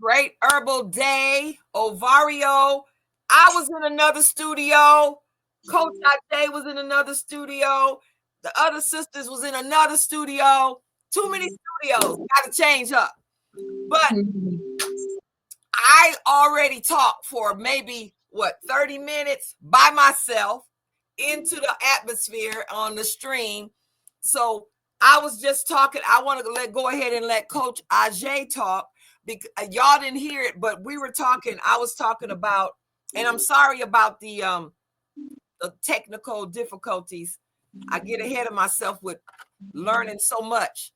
Great Herbal Day, Ovario. I was in another studio. Coach Ade was in another studio. The other sisters was in another studio. Too many studios. Got to change up. But I already talked for maybe 30 minutes by myself into the atmosphere on the stream. So I was just talking. I want to go ahead and let Coach Ajay talk, because y'all didn't hear it, but we were talking. I was talking about, and I'm sorry about the technical difficulties. I get ahead of myself with learning so much.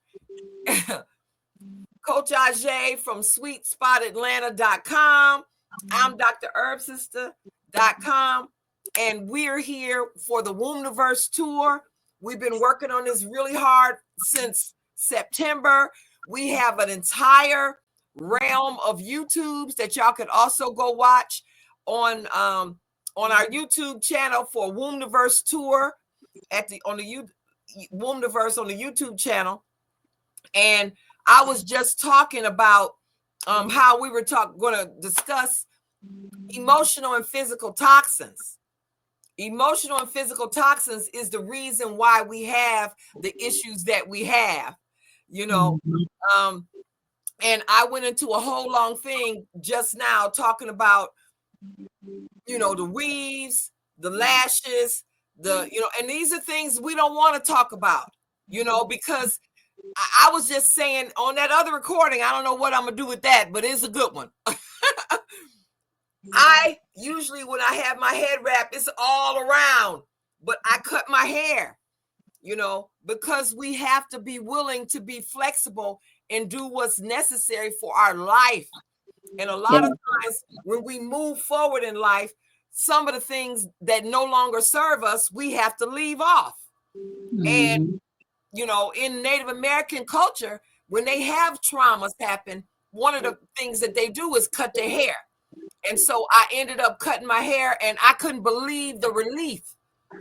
Coach Ajay from SweetSpotAtlanta.com. I'm DrHerbSister.com. And we're here for the WombNiVerse tour. We've been working on this really hard since September. We have an entire realm of YouTubes that y'all could also go watch on our YouTube channel for WombNiVerse tour on the WombNiVerse on the YouTube channel. And I was just talking about how we were going to discuss emotional and physical toxins. Emotional and physical toxins is the reason why we have the issues that we have, and I went into a whole long thing just now talking about, the weaves, the lashes, and these are things we don't want to talk about, because I was just saying on that other recording, I don't know what I'm going to do with that, but it's a good one. I usually, when I have my head wrap, it's all around, but I cut my hair, because we have to be willing to be flexible and do what's necessary for our life. And a lot of times when we move forward in life, some of the things that no longer serve us, we have to leave off. And in Native American culture, when they have traumas happen, one of the things that they do is cut their hair. And so I ended up cutting my hair, and I couldn't believe the relief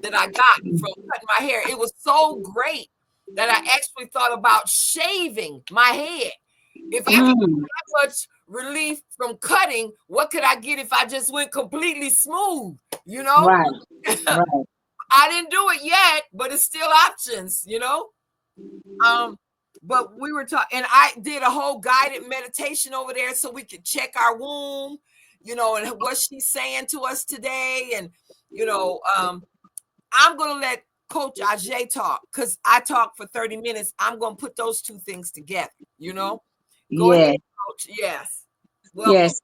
that I got from cutting my hair. It was so great that I actually thought about shaving my head. If I could get that much relief from cutting, what could I get if I just went completely smooth? Right. I didn't do it yet, but it's still options, But we were talking, and I did a whole guided meditation over there so we could check our womb, and what she's saying to us today. And, I'm going to let Coach Ajay talk, because I talked for 30 minutes. I'm going to put those two things together, Go ahead, Coach. Yes. Welcome. Yes.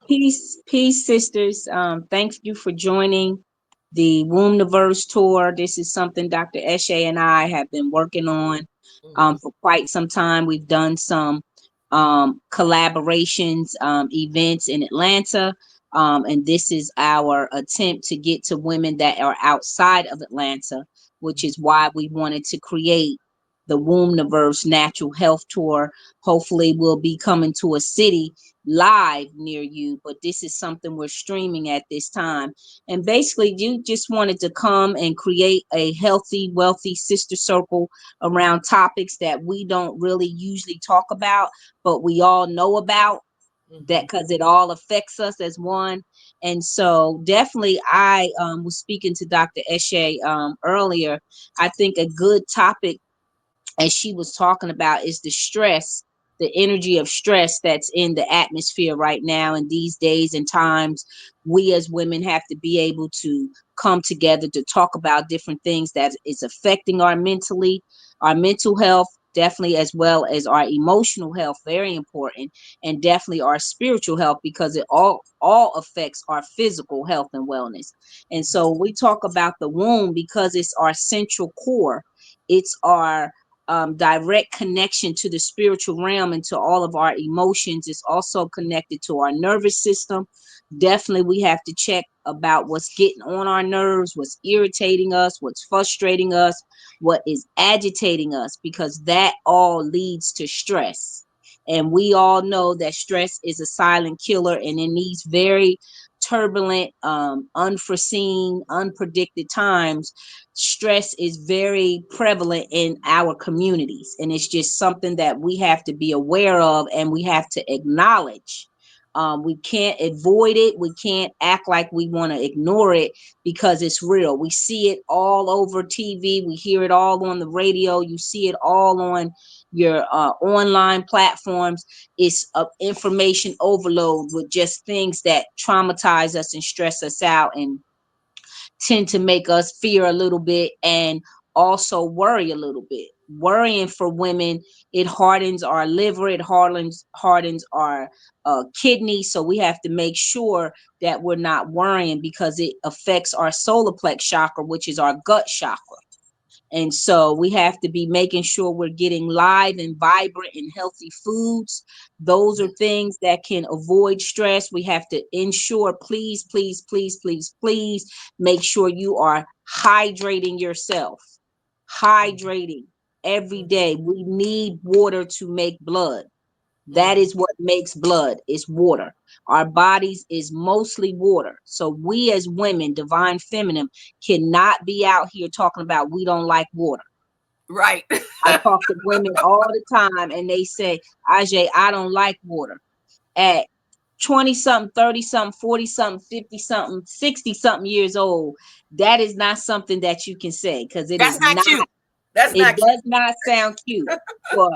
Peace, sisters. Thank you for joining the WombNiVerse tour. This is something Dr. Eshe and I have been working on for quite some time. We've done some collaborations, events in Atlanta. And this is our attempt to get to women that are outside of Atlanta, which is why we wanted to create the WombNiVerse Natural Health Tour. Hopefully we'll be coming to a city live near you, but this is something we're streaming at this time. And basically you just wanted to come and create a healthy, wealthy sister circle around topics that we don't really usually talk about, but we all know about, that because it all affects us as one. And so definitely I was speaking to Dr. Eshe earlier. I think a good topic, as she was talking about, is the stress, the energy of stress that's in the atmosphere right now. And these days and times, we as women have to be able to come together to talk about different things that is affecting our mental health, definitely, as well as our emotional health, very important, and definitely our spiritual health, because it all affects our physical health and wellness. And so we talk about the womb because it's our central core. It's our direct connection to the spiritual realm and to all of our emotions. Is also connected to our nervous system. Definitely we have to check about what's getting on our nerves, what's irritating us, what's frustrating us, what is agitating us, because that all leads to stress. And we all know that stress is a silent killer. And in these very turbulent, unforeseen, unpredicted times, stress is very prevalent in our communities. And it's just something that we have to be aware of and we have to acknowledge. We can't avoid it. We can't act like we want to ignore it because it's real. We see it all over TV. We hear it all on the radio. You see it all on your online platforms. It's information overload with just things that traumatize us and stress us out and tend to make us fear a little bit and also worry a little bit. Worrying for women, it hardens our liver, it hardens our kidney. So we have to make sure that we're not worrying because it affects our solar plex chakra, which is our gut chakra. And so we have to be making sure we're getting live and vibrant and healthy foods. Those are things that can avoid stress. We have to ensure, please, please, please, please, please make sure you are hydrating yourself. Hydrating every day. We need water to make blood. That is what makes blood, is water. Our bodies is mostly water. So we as women, divine feminine, cannot be out here talking about we don't like water. Right. I talk to women all the time and they say, Ajay, I don't like water. At 20 something, 30 something, 40 something, 50 something, 60 something years old, that is not something that you can say because it That's is not not. cute. That's It not cute. does not sound cute for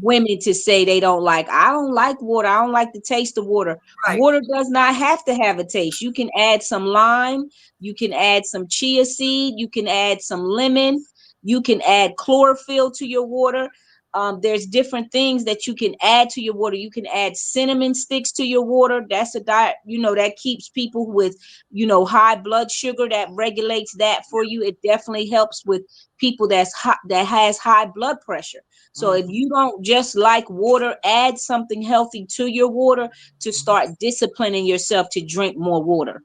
women to say they don't like. I don't like water. I don't like the taste of water. Right. Water does not have to have a taste. You can add some lime. You can add some chia seed. You can add some lemon. You can add chlorophyll to your water. There's different things that you can add to your water. You can add cinnamon sticks to your water. That's a diet, that keeps people with, high blood sugar, that regulates that for you. It definitely helps with people that has high blood pressure. So if you don't just like water, add something healthy to your water to start disciplining yourself to drink more water.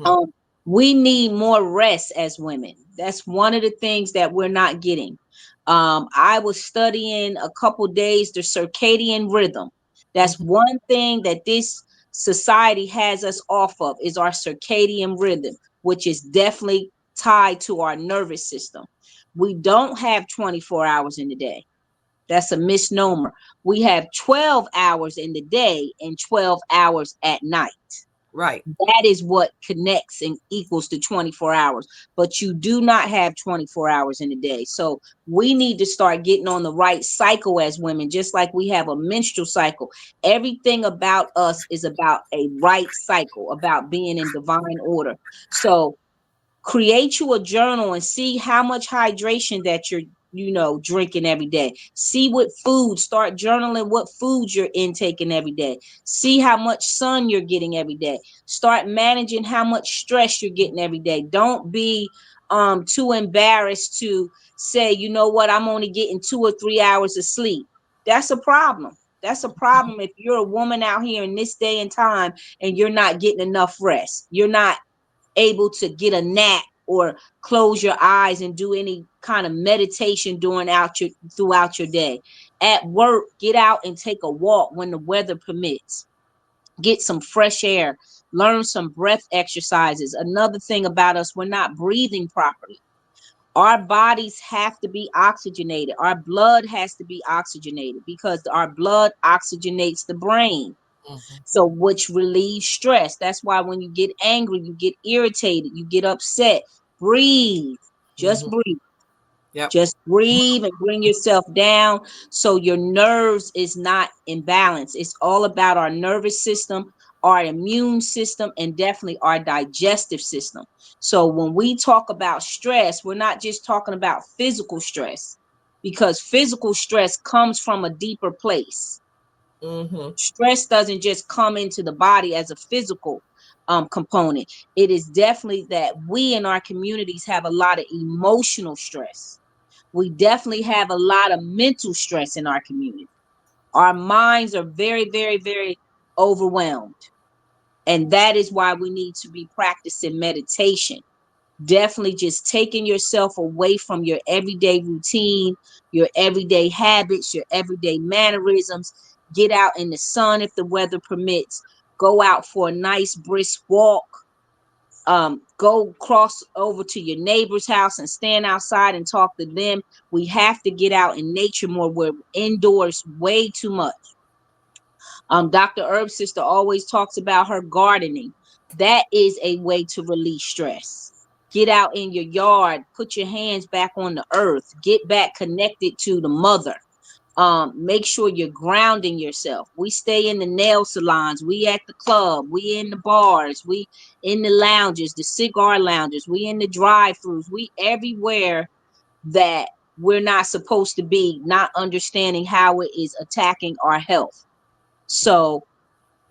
Um, we need more rest as women. That's one of the things that we're not getting. I was studying a couple days the circadian rhythm. That's one thing that this society has us off of is our circadian rhythm, which is definitely tied to our nervous system. We don't have 24 hours in the day. That's a misnomer. We have 12 hours in the day and 12 hours at night. Right. That is what connects and equals to 24 hours. But you do not have 24 hours in a day. So we need to start getting on the right cycle as women, just like we have a menstrual cycle. Everything about us is about a right cycle, about being in divine order. So create you a journal and see how much hydration that you're drinking every day. See what food, start journaling what foods you're intaking every day. See how much sun you're getting every day. Start managing how much stress you're getting every day. Don't be too embarrassed to say, you know what, I'm only getting 2 or 3 hours of sleep. That's a problem. That's a problem if you're a woman out here in this day and time and you're not getting enough rest. You're not able to get a nap or close your eyes and do any kind of meditation throughout your day. At work, get out and take a walk when the weather permits. Get some fresh air, learn some breath exercises. Another thing about us, we're not breathing properly. Our bodies have to be oxygenated. Our blood has to be oxygenated because our blood oxygenates the brain. So which relieves stress. That's why when you get angry, you get irritated, you get upset. Breathe. Just breathe. Yep. Just breathe and bring yourself down so your nerves is not in balance. It's all about our nervous system, our immune system, and definitely our digestive system. So when we talk about stress, we're not just talking about physical stress because physical stress comes from a deeper place. Stress doesn't just come into the body as a physical component. It is definitely that we in our communities have a lot of emotional stress. We definitely have a lot of mental stress in our community. Our minds are very, very, very overwhelmed. And that is why we need to be practicing meditation. Definitely just taking yourself away from your everyday routine, your everyday habits, your everyday mannerisms. Get out in the sun if the weather permits. Go out for a nice brisk walk. Go cross over to your neighbor's house and stand outside and talk to them. We have to get out in nature more. We're indoors way too much. Dr. Herb's sister always talks about her gardening. That is a way to release stress. Get out in your yard, put your hands back on the earth, get back connected to the mother. Make sure you're grounding yourself. We stay in the nail salons, we at the club, we in the bars, we in the lounges, the cigar lounges, we in the drive-throughs, we everywhere that we're not supposed to be, not understanding how it is attacking our health. So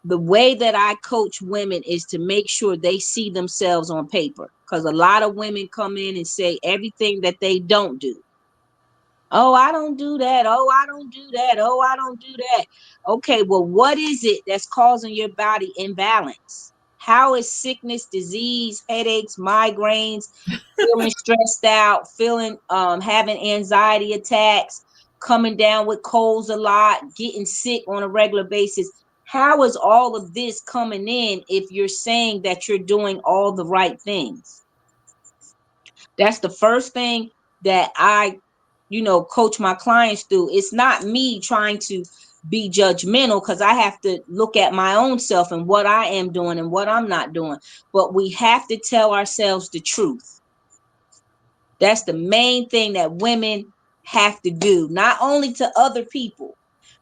the way that I coach women is to make sure they see themselves on paper, because a lot of women come in and say everything that they don't do. Oh, I don't do that. Oh, I don't do that. Oh, I don't do that. Okay, well, what is it that's causing your body imbalance? How is sickness, disease, headaches, migraines, feeling stressed out, feeling having anxiety attacks, coming down with colds a lot, getting sick on a regular basis? How is all of this coming in if you're saying that you're doing all the right things? That's the first thing that I, coach my clients through. It's not me trying to be judgmental, because I have to look at my own self and what I am doing and what I'm not doing. But we have to tell ourselves the truth. That's the main thing that women have to do, not only to other people,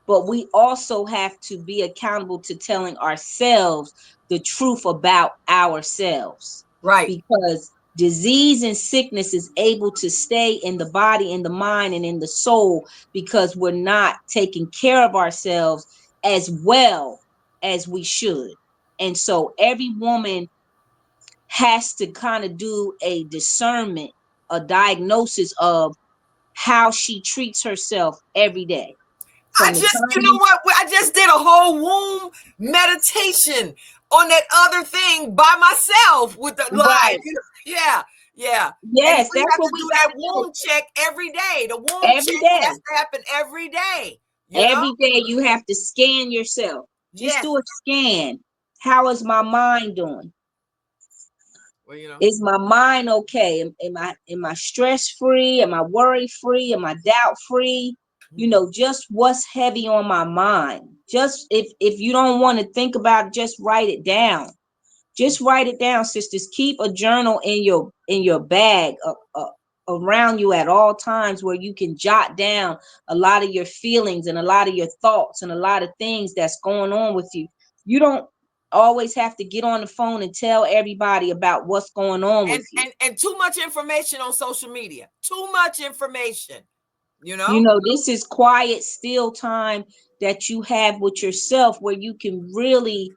but we also have to be accountable to telling ourselves the truth about ourselves. Right. Because disease and sickness is able to stay in the body, in the mind, and in the soul, because we're not taking care of ourselves as well as we should. And so every woman has to kind of do a discernment, a diagnosis of how she treats herself every day. From the You time know what? I just did a whole womb meditation on that other thing by myself with the live. right, Yeah, yeah. And yes, we that's have what to we do got that to do womb check every day. The womb every check has day. to happen every day, you know? Every day you have to scan yourself. Just Yes. do a scan. How is my mind doing? Well, Is my mind okay? Am I stress free? Am I worry free? Am I doubt free? Just what's heavy on my mind. Just if you don't want to think about it, just write it down. Just write it down, sisters. Keep a journal in your bag, around you at all times, where you can jot down a lot of your feelings and a lot of your thoughts and a lot of things that's going on with you. You don't always have to get on the phone and tell everybody about what's going on and with you. and too much information on social media. Too much information, you know? This is quiet, still time that you have with yourself, where you can really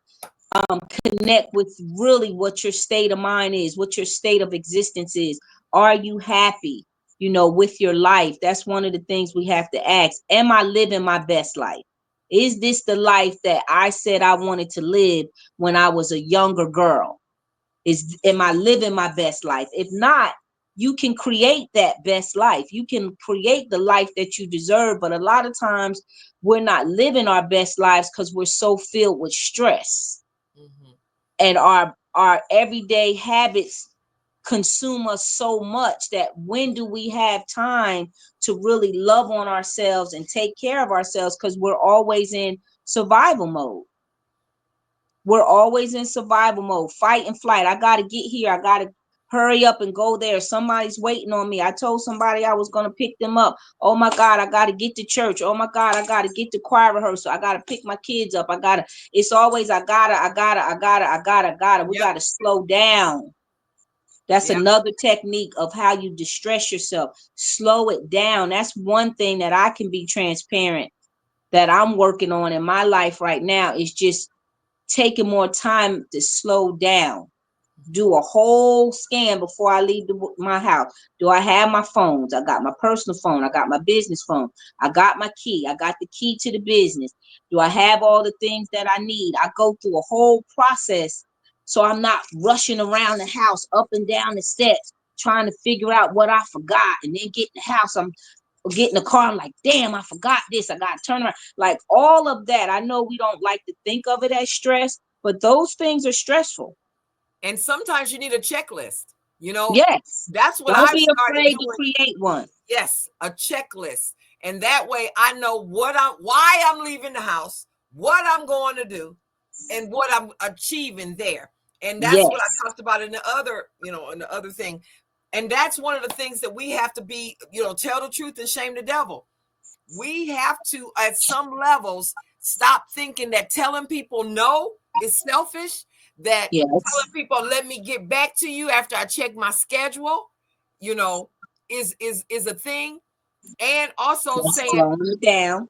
connect with really what your state of mind is, what your state of existence is. Are you happy, with your life? That's one of the things we have to ask. Am I living my best life? Is this the life that I said I wanted to live when I was a younger girl? Am I living my best life? If not, you can create that best life. You can create the life that you deserve. But a lot of times we're not living our best lives because we're so filled with stress, and our everyday habits consume us so much that when do we have time to really love on ourselves and take care of ourselves? Because we're always in survival mode. We're always in survival mode, fight and flight. I got to get here. I got to hurry up and go there. Somebody's waiting on me. I told somebody I was going to pick them up. Oh my God, I got to get to church. Oh my God, I got to get to choir rehearsal. I got to pick my kids up. It's always, I gotta. We Yep. got to slow down. That's Yep. another technique of how you distress yourself. Slow it down. That's one thing that I can be transparent that I'm working on in my life right now, is just taking more time to slow down. Do a whole scan before I leave my house. Do I have my phones? I got my personal phone. I got my business phone. I got my key. I got the key to the business. Do I have all the things that I need? I go through a whole process, so I'm not rushing around the house up and down the steps trying to figure out what I forgot, and then get in the house, I'm get in the car, I'm like, damn, I forgot this. I got to turn around. Like all of that. I know we don't like to think of it as stress, but those things are stressful. And sometimes you need a checklist. You know, Yes. that's what Don't I've be started afraid to doing. create one. Yes, a checklist. And that way I know why I'm leaving the house, what I'm going to do, and what I'm achieving there. And that's what I Yes. talked about in the other, in the other thing. And that's one of the things that we have to be, tell the truth and shame the devil. We have to, at some levels, stop thinking that telling people no is selfish, that Yes. telling people, let me get back to you after I check my schedule, is a thing. And also That's saying, slowing it down.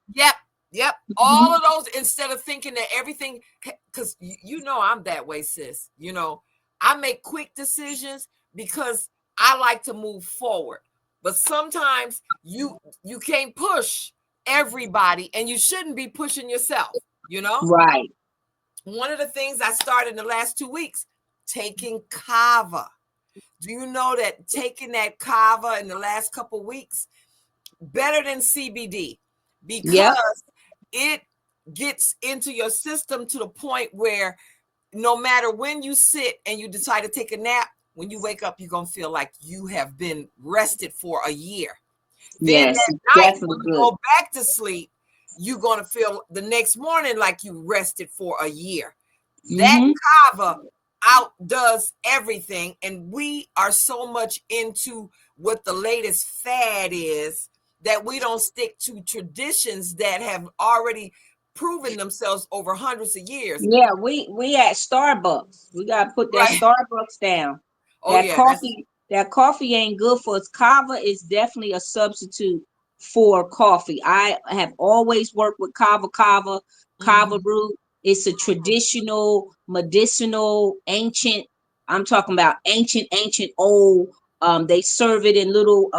yep, all of those, instead of thinking that everything, because I'm that way, sis. I make quick decisions because I like to move forward. But sometimes you can't push everybody, and you shouldn't be pushing yourself. Right. One of the things I started in the last 2 weeks, taking kava. Do you know that taking that kava in the last couple weeks, better than CBD, Yep. because it gets into your system to the point where no matter when you sit and you decide to take a nap, when you wake up, you're going to feel like you have been rested for a year. Then Yes. that It's night, definitely when you good. go back to sleep, you're going to feel the next morning like you rested for a year. That Mm-hmm. kava outdoes everything. And we are so much into what the latest fad is that we don't stick to traditions that have already proven themselves over hundreds of years. Yeah, we at Starbucks. We gotta put that Right. Starbucks down. Oh yeah, that's That coffee ain't good for us. Kava is definitely a substitute for coffee. I have always worked with kava root. It's a traditional, medicinal, ancient. I'm talking about ancient old. They serve it in little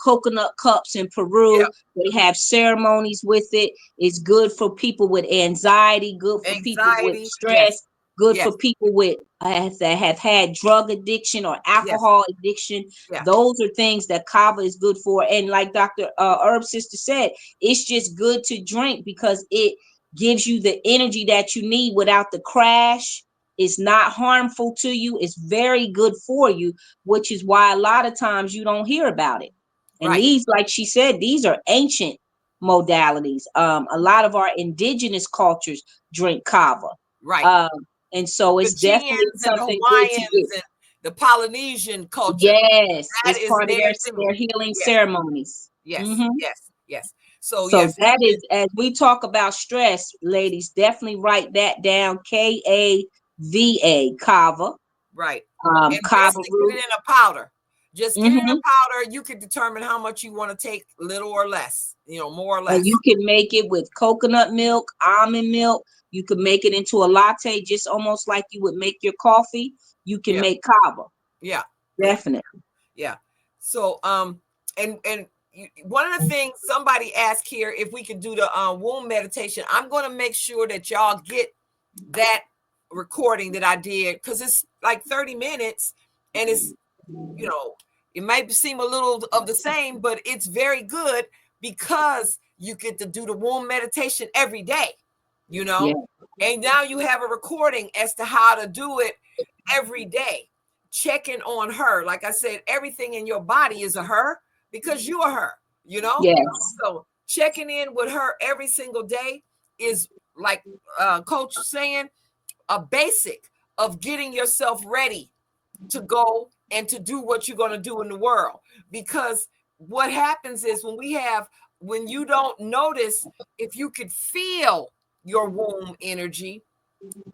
coconut cups in Peru. yep. They have ceremonies with it. It's good for people with anxiety, good for people with Anxiety. Yes. stress, good Yes. for people with that have had drug addiction or Yes. alcohol addiction. Yeah. Those are things that kava is good for. And like Dr. Herb Sister said, it's just good to drink because it gives you the energy that you need without the crash. It's not harmful to you. It's very good for you, which is why a lot of times you don't hear about it. And Right. these, like she said, these are ancient modalities. A lot of our indigenous cultures drink kava. Right. Um, and so The it's definitely Fijians and the something good to Hawaiians get. and the Polynesian culture, Yes, that it's is part of there too. their healing Yes. ceremonies. Yes. Hmm. Yes. Yes. So So yes, that is, as we talk about stress, ladies, definitely write that down. Kava, kava, right. And kava best to get root. it in a powder. Just get it in a Hmm. powder. You can determine how much you want to take, little or less, more or And less. you can make it with coconut milk, almond milk. You can make it into a latte, just almost like you would make your coffee. You can Yeah. make kava. Yeah. Yeah. Definitely. Yeah. So and one of the things somebody asked here, if we could do the womb meditation, I'm going to make sure that y'all get that recording that I did, because it's like 30 minutes, and it's, it might seem a little of the same, but it's very good because you get to do the womb meditation every day, Yeah. and now you have a recording as to how to do it every day, checking on her. Like I said, everything in your body is a her, because you are her, Yes. so checking in with her every single day is, like Coach saying, a basic of getting yourself ready to go and to do what you're going to do in the world. Because what happens is, when you don't notice, if you could feel your womb energy,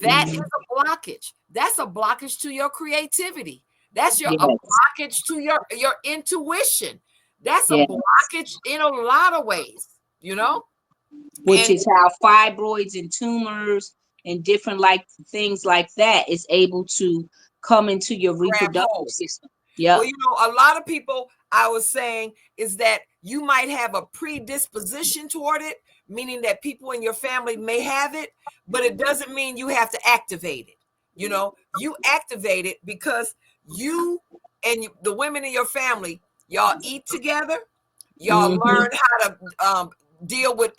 that is Mhm. a blockage. That's a blockage to your creativity. That's a Yes. blockage to your intuition. That's a Yeah. blockage in a lot of ways, Which and is how fibroids and tumors and different like things like that is able to come into your grab reproductive hold. system. Well, Yep. a lot of people, I was saying, is that you might have a predisposition toward it, meaning that people in your family may have it, but it doesn't mean you have to activate it. You activate it because you and the women in your family, y'all eat together, y'all Hmm. learn how to deal with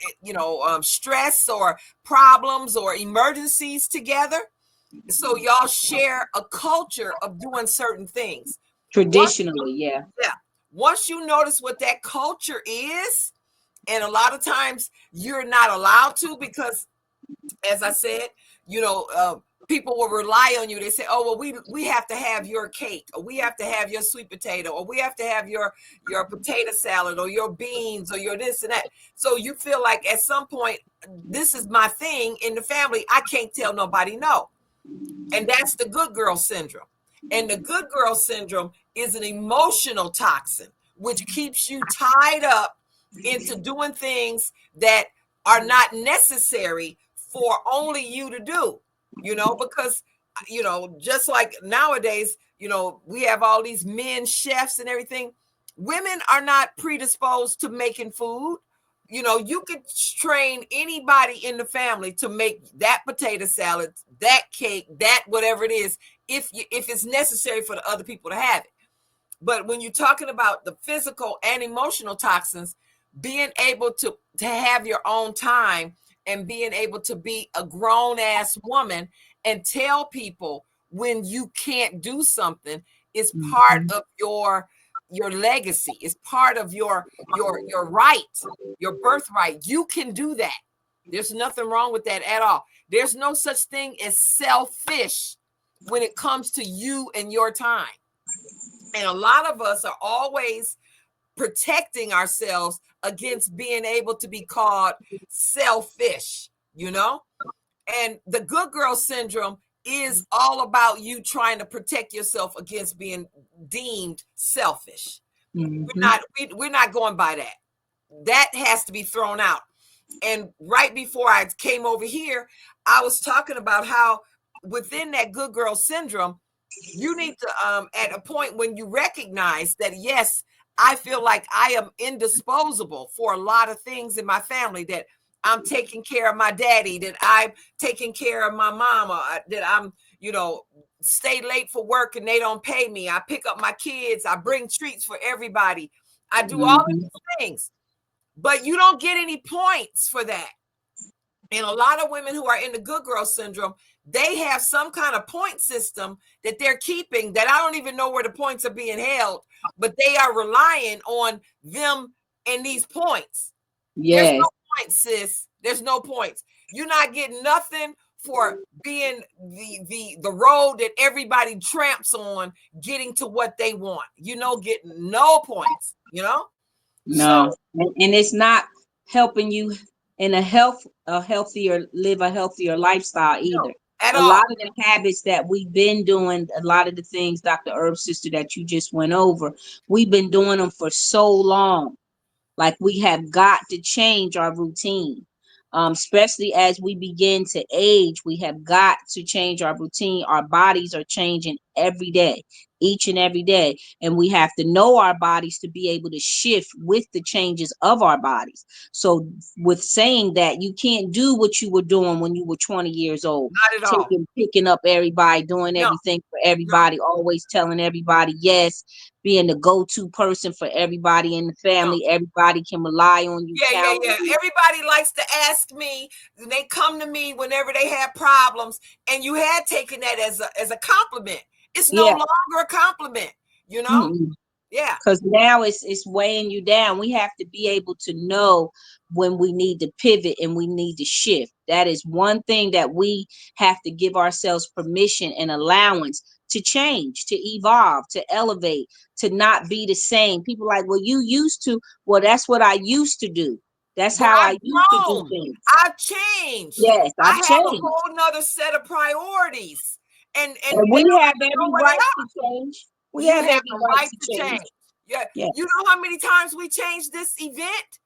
stress or problems or emergencies together. So y'all share a culture of doing certain things. Traditionally, yeah. Yeah. Once you notice what that culture is, and a lot of times you're not allowed to, because as I said, people will rely on you. They say, oh, well, we have to have your cake, or we have to have your sweet potato, or we have to have your potato salad, or your beans, or your this and that. So you feel like at some point, this is my thing in the family. I can't tell nobody no. And that's the good girl syndrome. And the good girl syndrome is an emotional toxin, which keeps you tied up into doing things that are not necessary for only you to do, because, just like nowadays, we have all these men chefs and everything. Women are not predisposed to making food. You could train anybody in the family to make that potato salad, that cake, that whatever it is, if it's necessary for the other people to have it. But when you're talking about the physical and emotional toxins, being able to have your own time and being able to be a grown ass woman and tell people when you can't do something is part of your legacy, is part of your right, your birthright. You can do that. There's nothing wrong with that at all. There's no such thing as selfish when it comes to you and your time. And a lot of us are always protecting ourselves against being able to be called selfish, And the good girl syndrome is all about you trying to protect yourself against being deemed selfish. We're not going by that. That has to be thrown out. And right before I came over here, I was talking about how within that good girl syndrome, you need to, at a point when you recognize that, yes, I feel like I am indisposable for a lot of things in my family, that I'm taking care of my daddy, that I'm taking care of my mama, that I'm, stay late for work and they don't pay me. I pick up my kids. I bring treats for everybody. I do all of these things, but you don't get any points for that. And a lot of women who are in the good girl syndrome, they have some kind of point system that they're keeping that I don't even know where the points are being held, but they are relying on them and these points. Yes. There's no points, sis. There's no points. You're not getting nothing for being the road that everybody tramps on, getting to what they want. Getting no points, No. So, and it's not helping you in live a healthier lifestyle either. at A all. lot of the habits that we've been doing, a lot of the things, Dr. Herb, sister, that you just went over, we've been doing them for so long. Like, we have got to change our routine. Especially as we begin to age, we have got to change our routine. Our bodies are changing every day, each and every day. And we have to know our bodies to be able to shift with the changes of our bodies. So with saying that, you can't do what you were doing when you were 20 years old, Not at all. picking up everybody, doing No. everything for everybody, always telling everybody yes, being the go-to person for everybody in the family. Everybody can rely on you. Yeah. Everybody likes to ask me. They come to me whenever they have problems, and you had taken that as a compliment. It's no longer a compliment, Yeah. Because now it's weighing you down. We have to be able to know when we need to pivot and we need to shift. That is one thing that we have to give ourselves permission and allowance to change, to evolve, to elevate, to not be the same. People like, well, you used to. Well, that's what I used to do. That's But how I I've used to do grown. things. I've changed. Yes, I I've have a changed. whole nother set of priorities. And And they we don't have even know every what they right are. to change. We You have have every the right right to to change. change. Yeah. Yeah. You know how many times we changed this event?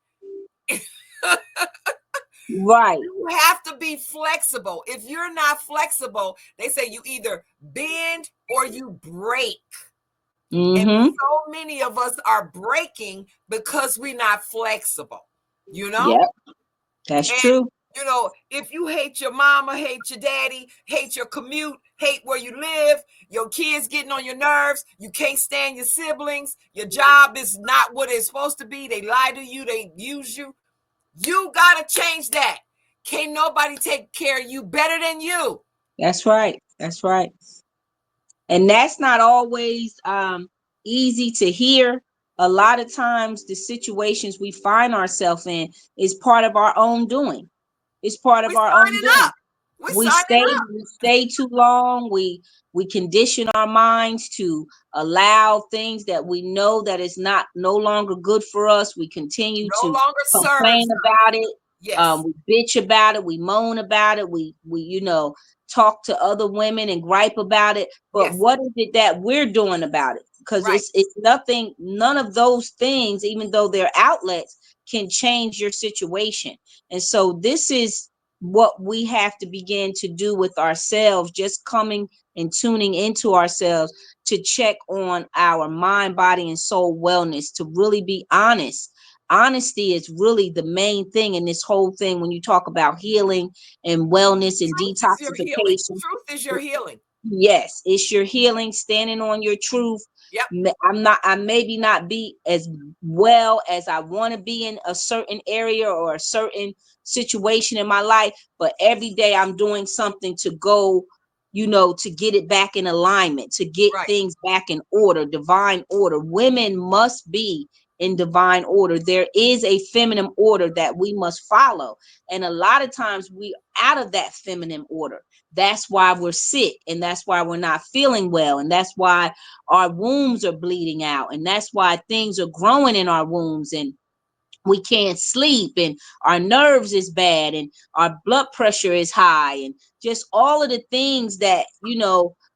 Right. You have to be flexible. If you're not flexible, they say you either bend or you break. And so many of us are breaking because we're not flexible, Yep. That's true. If you hate your mama, hate your daddy, hate your commute, hate where you live, your kids getting on your nerves, you can't stand your siblings, your job is not what it's supposed to be, they lie to you, they use you, you got to change that. Can't nobody take care of you better than you. That's right. That's right. And that's not always easy to hear. A lot of times the situations we find ourselves in is part of our own doing. It's part We're of our own signing doing. up. We're we signing stay up. we stay too long. We condition our minds to allow things that we know that is not no longer good for us. We continue No to longer complain serves us. about it. Yes. We bitch about it, we moan about it, we talk to other women and gripe about it. But Yes. what is it that we're doing about it? Because Right. it's nothing, none of those things, even though they're outlets, can change your situation. And so this is what we have to begin to do with ourselves, just coming and tuning into ourselves to check on our mind, body, and soul wellness, to really be honest. Honesty is really the main thing in this whole thing when you talk about healing and wellness and Truth is your healing. detoxification. Truth is your healing. Yes, it's your healing, standing on your truth. Yep. I maybe not be as well as I want to be in a certain area or a certain situation in my life, but every day I'm doing something to go, to get it back in alignment, to get Right. things back in order, divine order. Women must be in divine order. There is a feminine order that we must follow. And a lot of times we out of that feminine order. That's why we're sick, and that's why we're not feeling well, and that's why our wombs are bleeding out, and that's why things are growing in our wombs, and we can't sleep, and our nerves is bad, and our blood pressure is high, and just all of the things that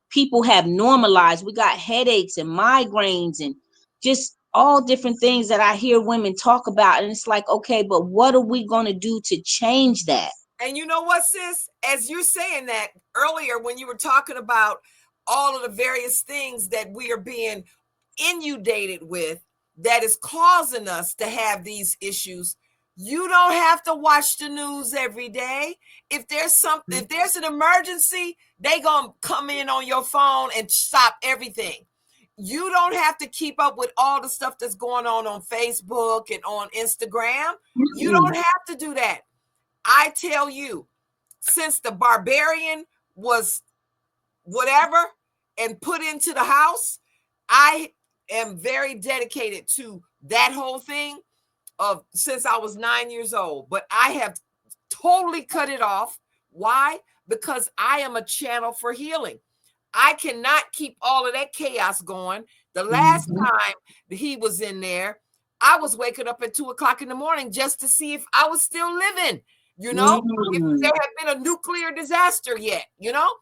people have normalized. We got headaches and migraines and just all different things that I hear women talk about, and it's like, okay, but what are we going to do to change that? And you know what, sis? As you're saying that earlier, when you were talking about all of the various things that we are being inundated with that is causing us to have these issues, you don't have to watch the news every day. If there's something, if there's an emergency, they gonna come in on your phone and stop everything. You don't have to keep up with all the stuff that's going on Facebook and on Instagram. You Mm-mm. don't have to do that. I tell you, since the barbarian was whatever and put into the house, I am very dedicated to that whole thing of since I was 9 years old. But I have totally cut it off. Why? Because I am a channel for healing. I cannot keep all of that chaos going. The last Mhm. time he was in there, I was waking up at 2 o'clock in the morning just to see if I was still living, if there Mm. had been a nuclear disaster yet.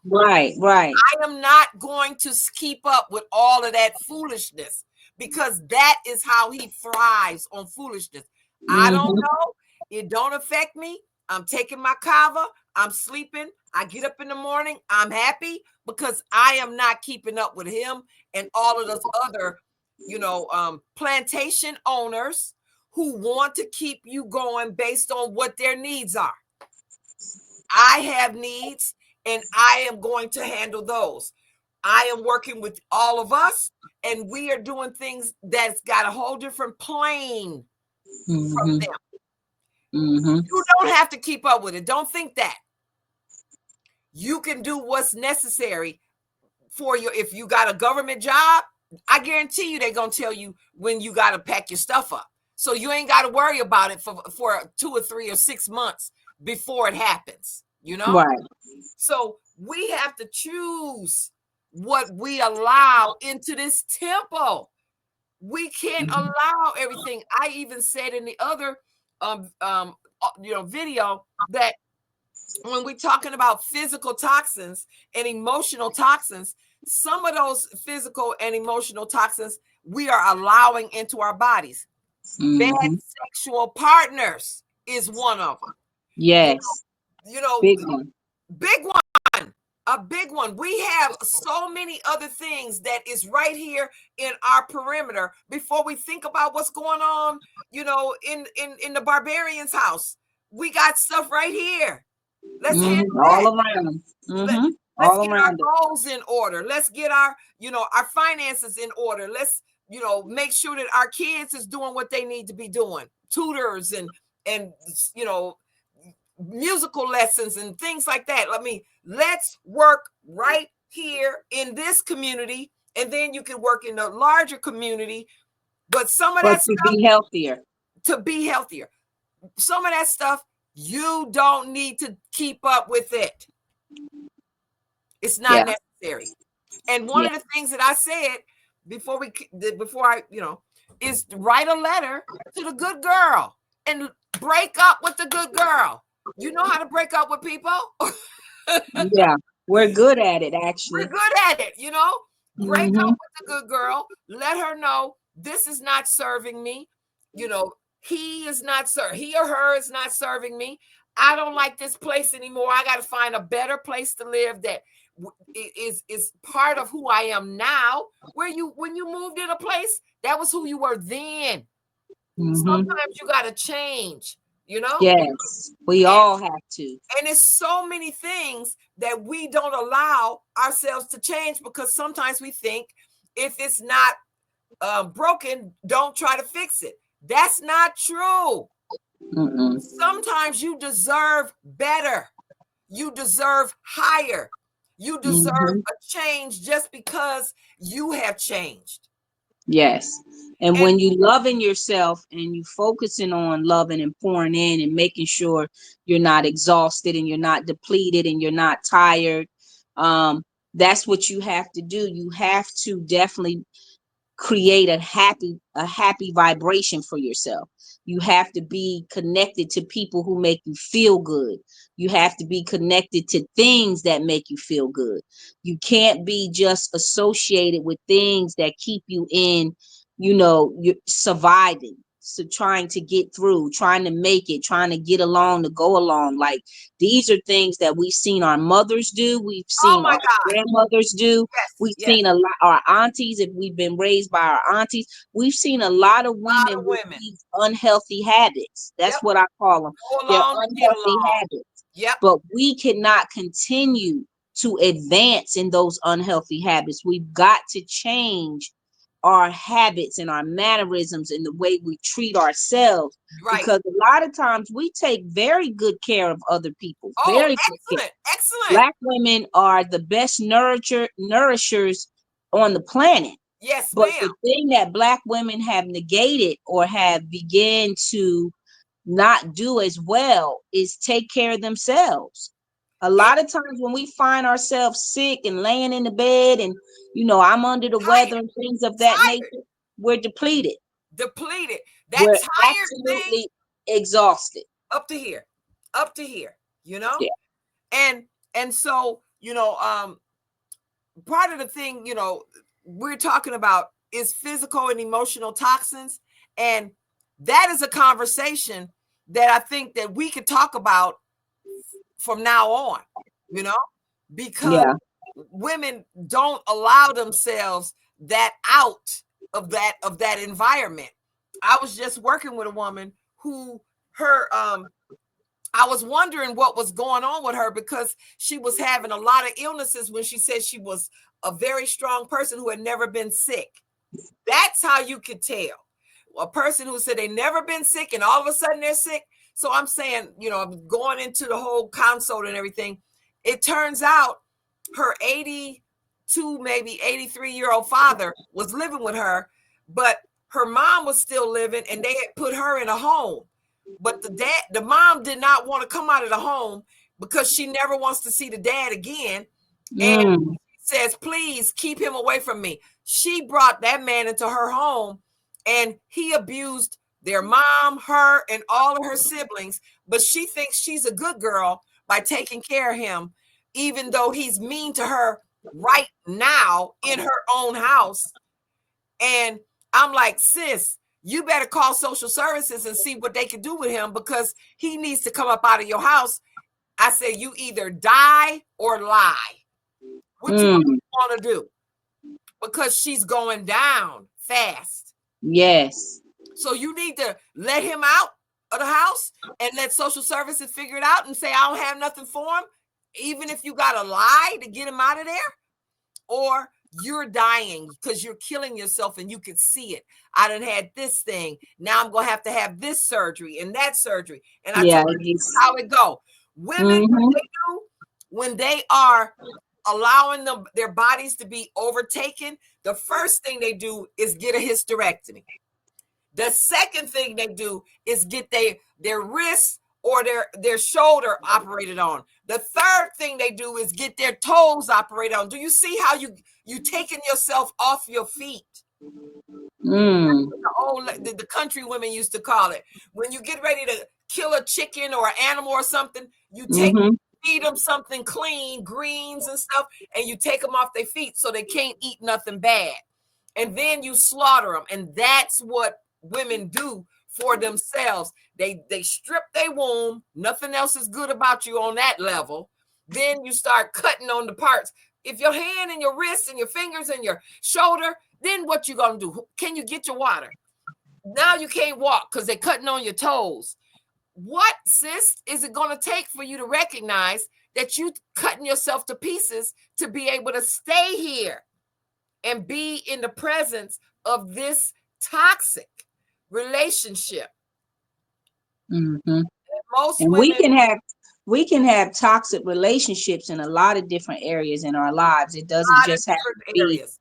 Right, right. I am not going to keep up with all of that foolishness because that is how he thrives on foolishness. I don't Hmm. know. It don't affect me. I'm taking my kava. I'm sleeping. I get up in the morning. I'm happy because I am not keeping up with him and all of those other, plantation owners who want to keep you going based on what their needs are. I have needs and I am going to handle those. I am working with all of us and we are doing things that's got a whole different plane from Hmm. them. Hmm. You don't have to keep up with it. Don't think that. You can do what's necessary for you. If you got a government job, I guarantee you they're going to tell you when you got to pack your stuff up. So you ain't got to worry about it for 2 or 3 or 6 months before it happens. Right. So we have to choose what we allow into this temple. We can't Mhm. allow everything. I even said in the other video that when we're talking about physical toxins and emotional toxins, some of those physical and emotional toxins we are allowing into our bodies. Bad Mhm. sexual partners is one of them. You Yes. know, you know, Big one. big one, a big one. We have so many other things that is right here in our perimeter before we think about what's going on, in the barbarian's house. We got stuff right here. Let's handle that. All around. Let, Hmm. let's All get our around it. goals in order. Let's get our finances in order. Let's, make sure that our kids is doing what they need to be doing. Tutors and you know, musical lessons and things like that. Let's work right here in this community, and then you can work in a larger community. But some of that to stuff, be healthier. Some of that stuff, you don't need to keep up with it. It's not necessary. And one of the things that I said before I, is write a letter to the good girl and break up with the good girl. You know how to break up with people? Yeah, we're good at it, actually. We're good at it, break up with the good girl, let her know this is not serving me. He or her is not serving me. I don't like this place anymore. I got to find a better place to live that is part of who I am now. When you moved in a place, that was who you were then. Sometimes you got to change, Yes, we all have to. And it's so many things that we don't allow ourselves to change, because sometimes we think if it's not broken, don't try to fix it. That's not true. Sometimes you deserve better. You deserve higher. You deserve a change just because you have changed. Yes. And when you loving yourself and you focusing on loving and pouring in and making sure you're not exhausted and you're not depleted and you're not tired, that's what you have to do. You have to definitely create a happy vibration for yourself. You have to be connected to people who make you feel good. You have to be connected to things that make you feel good. You can't be just associated with things that keep you in, you're surviving. So trying to get through, trying to make it, trying to get along, to go along. Like, these are things that we've seen our mothers do. We've seen our grandmothers do. We've seen a lot, our aunties, if we've been raised by our aunties, we've seen a lot of women with these unhealthy habits. That's what I call them. They're unhealthy habits. But we cannot continue to advance in those unhealthy habits. We've got to change our habits and our mannerisms and the way we treat ourselves, because a lot of times we take very good care of other people. Very good care. Excellent. Black women are the best nourishers on the planet. Yes, but ma'am. The thing that Black women have negated or have began to not do as well is take care of themselves. A lot of times when we find ourselves sick and laying in the bed and, I'm under the weather and things of that nature, we're depleted. That we're tired absolutely exhausted. Up to here. Yeah. And so, part of the thing, we're talking about is physical and emotional toxins. And that is a conversation that I think that we could talk about from now on, because women don't allow themselves that out of that environment. I was just working with a woman who I was wondering what was going on with her, because she was having a lot of illnesses when she said she was a very strong person who had never been sick. That's how you could tell. A person who said they never been sick and all of a sudden they're sick. So I'm saying, going into the whole consult and everything, it turns out her 82, maybe 83-year-old father was living with her, but her mom was still living and they had put her in a home. But the mom did not want to come out of the home because she never wants to see the dad again. And she says, please keep him away from me. She brought that man into her home and he abused their mom, her, and all of her siblings. But she thinks she's a good girl by taking care of him, even though he's mean to her right now in her own house. And I'm like, sis, you better call social services and see what they can do with him, because he needs to come up out of your house. I said, you either die or lie. Which one do you want to do? Because she's going down fast. Yes. So you need to let him out of the house and let social services figure it out and say, I don't have nothing for him, even if you got to lie to get him out of there. Or you're dying because you're killing yourself and you can see it. I done had this thing. Now I'm going to have this surgery and that surgery. And I told her, this is how it go. Women, what Mm-hmm. they do when they are allowing their bodies to be overtaken, the first thing they do is get a hysterectomy. The second thing they do is get their wrists or their shoulder operated on. The third thing they do is get their toes operated on. Do you see how you taking yourself off your feet? Mm. The country women used to call it. When you get ready to kill a chicken or an animal or something, you Mm-hmm. feed them something clean, greens and stuff, and you take them off their feet so they can't eat nothing bad. And then you slaughter them. And that's what women do for themselves. They strip their womb. Nothing else is good about you on that level. Then you start cutting on the parts. If your hand and your wrist and your fingers and your shoulder, then what you gonna do? Can you get your water? Now you can't walk because they're cutting on your toes. What, sis, is it gonna take for you to recognize that you cutting yourself to pieces to be able to stay here and be in the presence of this toxic relationship? Mm-hmm. Most And women, we can have toxic relationships in a lot of different areas in our lives. It a doesn't lot of just have different to be areas.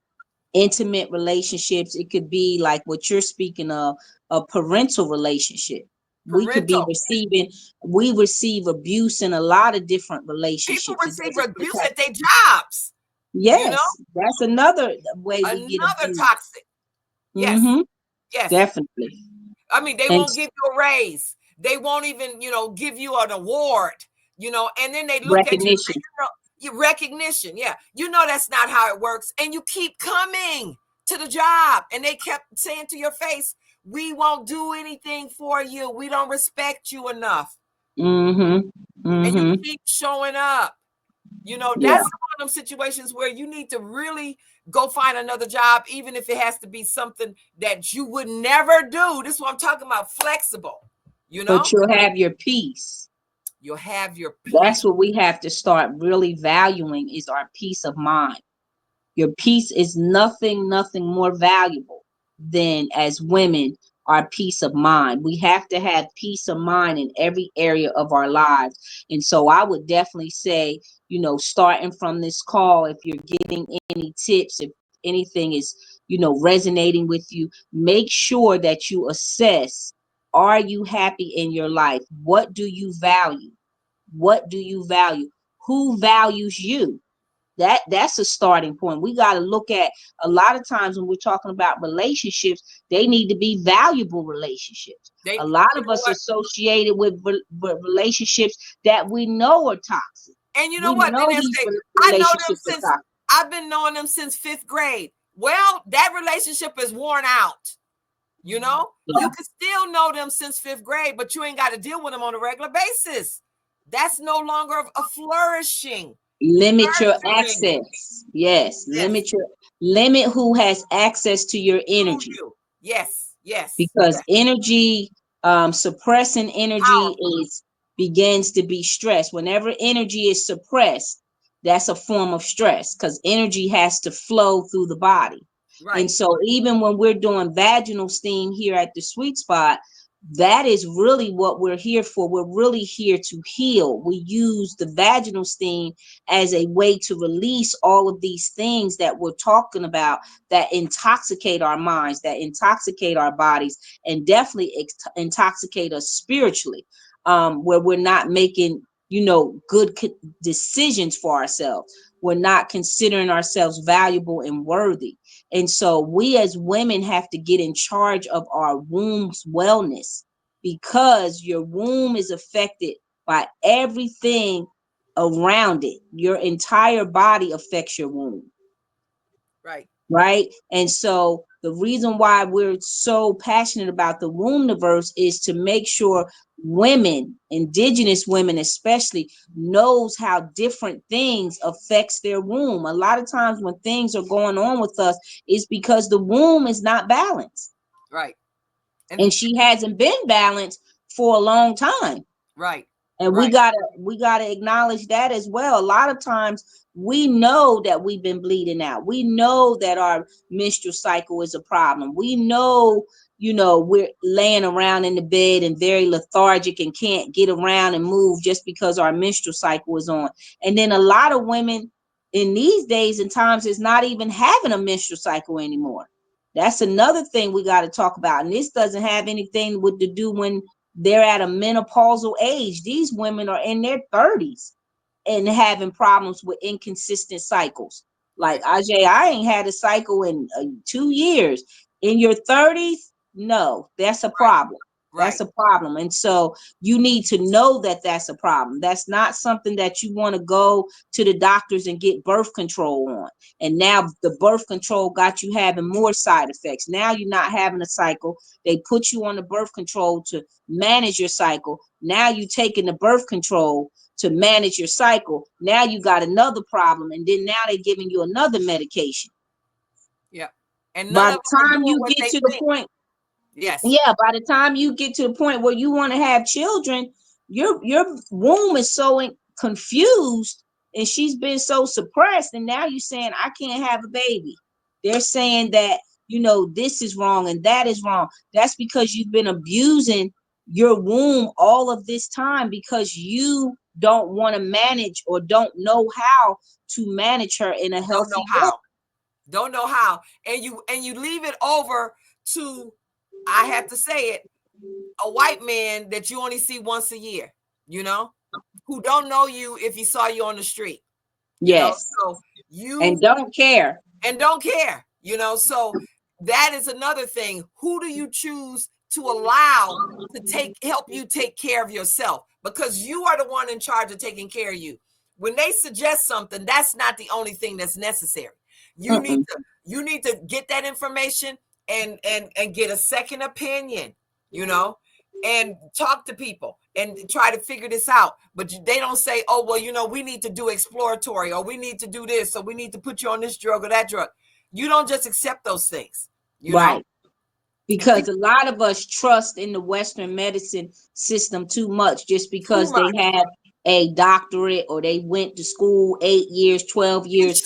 intimate relationships. It could be like what you're speaking of, a parental relationship. We could be Parental. receiving, we receive abuse in a lot of different People relationships. It receive doesn't just abuse have, at their jobs, you know, yes, that's another way we get another abused. toxic. Yes, Mm-hmm. yes. Definitely. I mean, they And won't give you a raise. They won't even, give you an award, and then they look at you and say, recognition. your recognition. Yeah. That's not how it works. And you keep coming to the job. And they kept saying to your face, we won't do anything for you. We don't respect you enough. Mm-hmm. And you Mm-hmm. keep showing up. Yeah. That's one of them situations where you need to really go find another job, even if it has to be something that you would never do. This is what I'm talking about, flexible. But you'll have your peace. You'll have your That's peace. what we have to start really valuing is our peace of mind. Your peace is nothing more valuable than, as women, our peace of mind. We have to have peace of mind in every area of our lives. And so I would definitely say, starting from this call, if you're getting any tips, if anything is, resonating with you, make sure that you assess, are you happy in your life? What do you value? What do you value? Who values you? That's a starting point. We got to look at, a lot of times when we're talking about relationships, they need to be valuable relationships. A lot You of know us what? associated with relationships that we know are toxic. And you know We what? Then know they these say, I know them relationships are since, toxic. I've been knowing them since 5th grade. Well, that relationship is worn out. You Yeah. can still know them since 5th grade, but you ain't got to deal with them on a regular basis. That's no longer a flourishing, Limit your nurturing. access. Yes, Yes, limit who has access to your to energy. you. Yes, yes, Because yes. energy, suppressing energy Powerful. begins to be stress. Whenever energy is suppressed, that's a form of stress, because energy has to flow through the body. And Right, so even when we're doing vaginal steam here at the Sweet Spot, that is really what we're here for. We're really here to heal. We use the vaginal steam as a way to release all of these things that we're talking about, that intoxicate our minds, that intoxicate our bodies, and definitely intoxicate us spiritually, where we're not making, good decisions for ourselves. We're not considering ourselves valuable and worthy. And so we as women have to get in charge of our womb's wellness, because your womb is affected by everything around it. Your entire body affects your womb, right, right? And so the reason why we're so passionate about the WombNiVerse is to make sure women, indigenous women especially, knows how different things affects their womb. A lot of times when things are going on with us, is because the womb is not balanced, right. And and she hasn't been balanced for a long time. right, And we right, gotta acknowledge that as well. A lot of times we know that we've been bleeding out. We know that our menstrual cycle is a problem. We know, we're laying around in the bed and very lethargic and can't get around and move just because our menstrual cycle is on. And then a lot of women in these days and times is not even having a menstrual cycle anymore. That's another thing we got to talk about. And this doesn't have anything with to do when they're at a menopausal age. These women are in their 30s and having problems with inconsistent cycles. Like, Right. Ajay, I ain't had a cycle in 2 years. In your 30s, no, that's a Right. problem. That's Right. a problem. And so you need to know that that's a problem. That's not something that you want to go to the doctors and get birth control on. And now the birth control got you having more side effects. Now you're not having a cycle. They put you on the birth control to manage your cycle. Now you taking the birth control to manage your cycle. Now you got another problem. And then now they're giving you another medication. Yeah. And none By of the them are time doing you what get they to the think. point, Yes. yeah, by the time you get to the point where you want to have children, your womb is so confused and she's been so suppressed, and now you're saying I can't have a baby. They're saying that this is wrong and that is wrong. That's because you've been abusing your womb all of this time because you don't want to manage or don't know how to manage her in a Don't know healthy way. how. Don't know how. And you leave it over to, I have to say it, a white man that you only see once a year, you know, who don't know you if he saw you on the street, Yes, so and you don't care. and don't care, so that is another thing. Who do you choose to allow to help you take care of yourself? Because you are the one in charge of taking care of you. When they suggest something, that's not the only thing that's necessary. You need Mm-mm. to you need to get that information and get a second opinion, you know, and talk to people and try to figure this out. But they don't say, oh, well, we need to do exploratory, or we need to do this, or we need to put you on this drug or that drug. You don't just accept those things, Right. and Because a lot of us trust in the Western medicine system too much just too because they much. have a doctorate or they went to school 8 years, 12 years.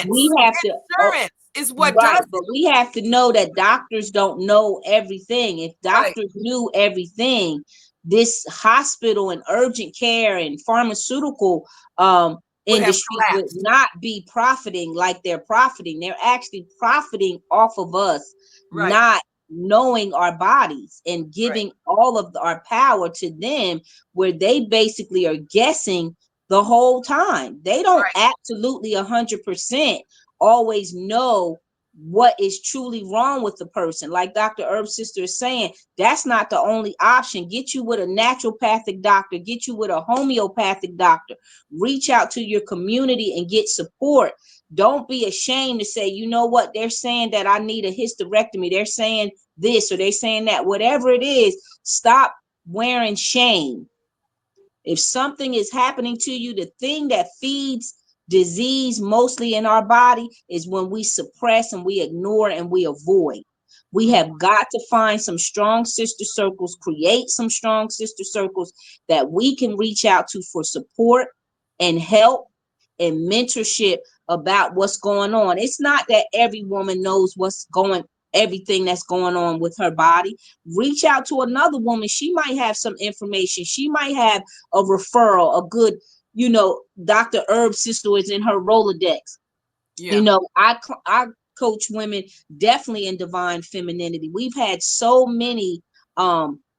We Insurance. have to, Insurance is what right, does but it. we have to know that doctors don't know everything. If Right. doctors knew everything, this hospital and urgent care and pharmaceutical Would have industry would collapsed. not be profiting like they're profiting. They're actually profiting off of us Right. not knowing our bodies and Right. giving all of our power to them, where they basically are guessing the whole time. They don't Right. absolutely 100% always know what is truly wrong with the person. Like Dr. Herb's sister is saying, that's not the only option. Get you with a naturopathic doctor, get you with a homeopathic doctor, reach out to your community and get support. Don't be ashamed to say, you know what, they're saying that I need a hysterectomy, they're saying this or they're saying that. Whatever it is, stop wearing shame. If something is happening to you, the thing that feeds disease mostly in our body is when we suppress and we ignore and we avoid. We Mm. have got to find some strong sister circles, create some strong sister circles that we can reach out to for support and help and mentorship about what's going on. It's not that every woman knows everything that's going on with her body. Reach out to another woman. She might have some information. She might have a referral, a good, Dr. Herb's sister is in her Rolodex. Yeah. I coach women definitely in divine femininity. We've had so many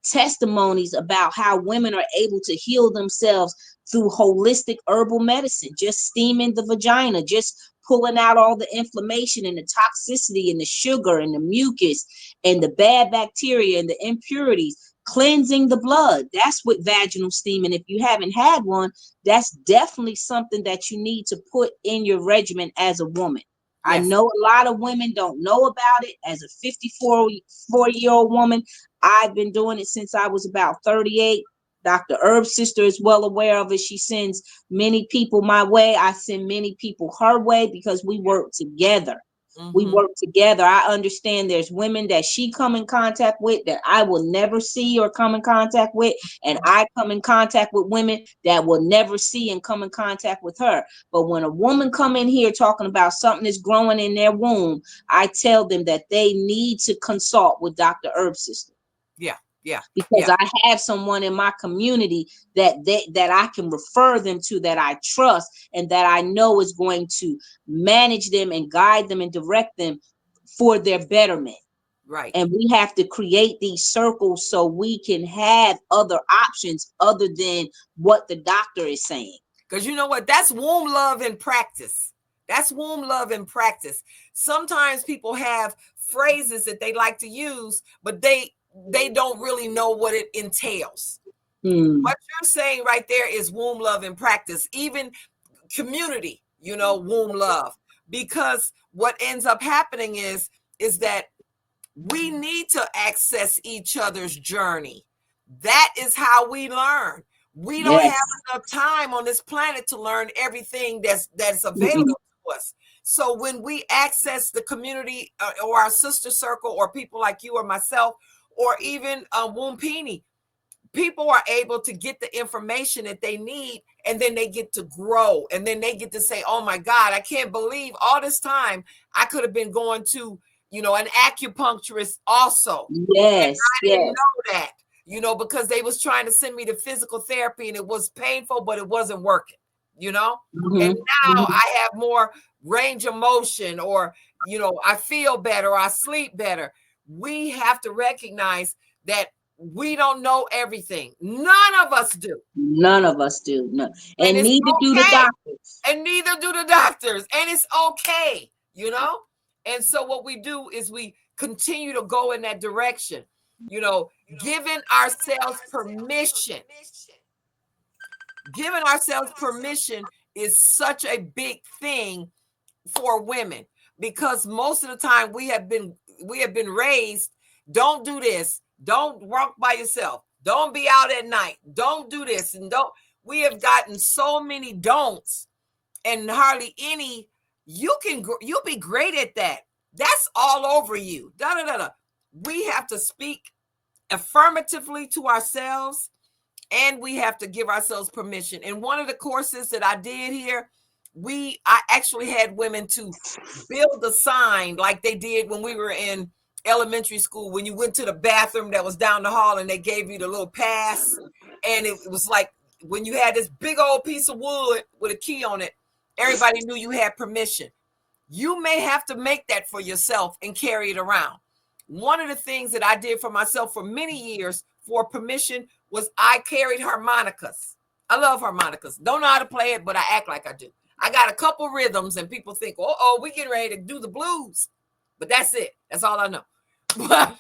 testimonies about how women are able to heal themselves through holistic herbal medicine, just steaming the vagina, just pulling out all the inflammation and the toxicity and the sugar and the mucus and the bad bacteria and the impurities, cleansing the blood. That's what vaginal steaming. If you haven't had one, that's definitely something that you need to put in your regimen as a woman. I Yes. know a lot of women don't know about it. As a 54-year-old woman, I've been doing it since I was about 38. Dr. Herb's sister is well aware of it. She sends many people my way. I send many people her way because we work together. We Mm-hmm. work together. I understand there's women that she come in contact with that I will never see or come in contact with, and I come in contact with women that will never see and come in contact with her. But when a woman come in here talking about something that's growing in their womb, I tell them that they need to consult with Dr. Herb's sister, Yeah, yeah, because yeah. I have someone in my community that I can refer them to, that I trust and that I know is going to manage them and guide them and direct them for their betterment. Right. And we have to create these circles so we can have other options other than what the doctor is saying. Because you know what? That's womb love in practice. That's womb love in practice. Sometimes people have phrases that they like to use, but they don't really know what it entails. Hmm. What you're saying right there is womb love in practice. Even community, womb love. Because what ends up happening is that we need to access each other's journey. That is how we learn. We don't have Yes. enough time on this planet to learn everything that's available Mm-mm. to us. So when we access the community or our sister circle or people like you or myself or even Wompini, people are able to get the information that they need, and then they get to grow, and then they get to say, oh my God, I can't believe all this time I could have been going to an acupuncturist also, and Yes. I didn't Yes. know that, because they was trying to send me to physical therapy, and it was painful, but it wasn't working, and Mm-hmm. now Mm-hmm. I have more range of motion, or I feel better, I sleep better. We have to recognize that we don't know everything. None of us do. None of us do. No. And And it's neither do the okay. doctors. And neither do the doctors. And it's okay. And so what we do is we continue to go in that direction, you know, giving ourselves permission. Giving ourselves permission is such a big thing for women, because most of the time we have been raised, don't do this, don't walk by yourself, don't be out at night, don't do this, and don't. We have gotten so many don'ts and hardly any. You'll be great at that. That's all over you. Da da da da. We have to speak affirmatively to ourselves, and we have to give ourselves permission. And one of the courses that I did here, I actually had women to build a sign like they did when we were in elementary school, when you went to the bathroom that was down the hall and they gave you the little pass, and it was like when you had this big old piece of wood with a key on it, everybody knew you had permission. You may have to make that for yourself and carry it around. One of the things that I did for myself for many years for permission was I carried harmonicas. I love harmonicas. Don't know how to play it, but I act like I do. I got a couple rhythms, and people think, oh, we getting ready to do the blues. But that's it. That's all I know. But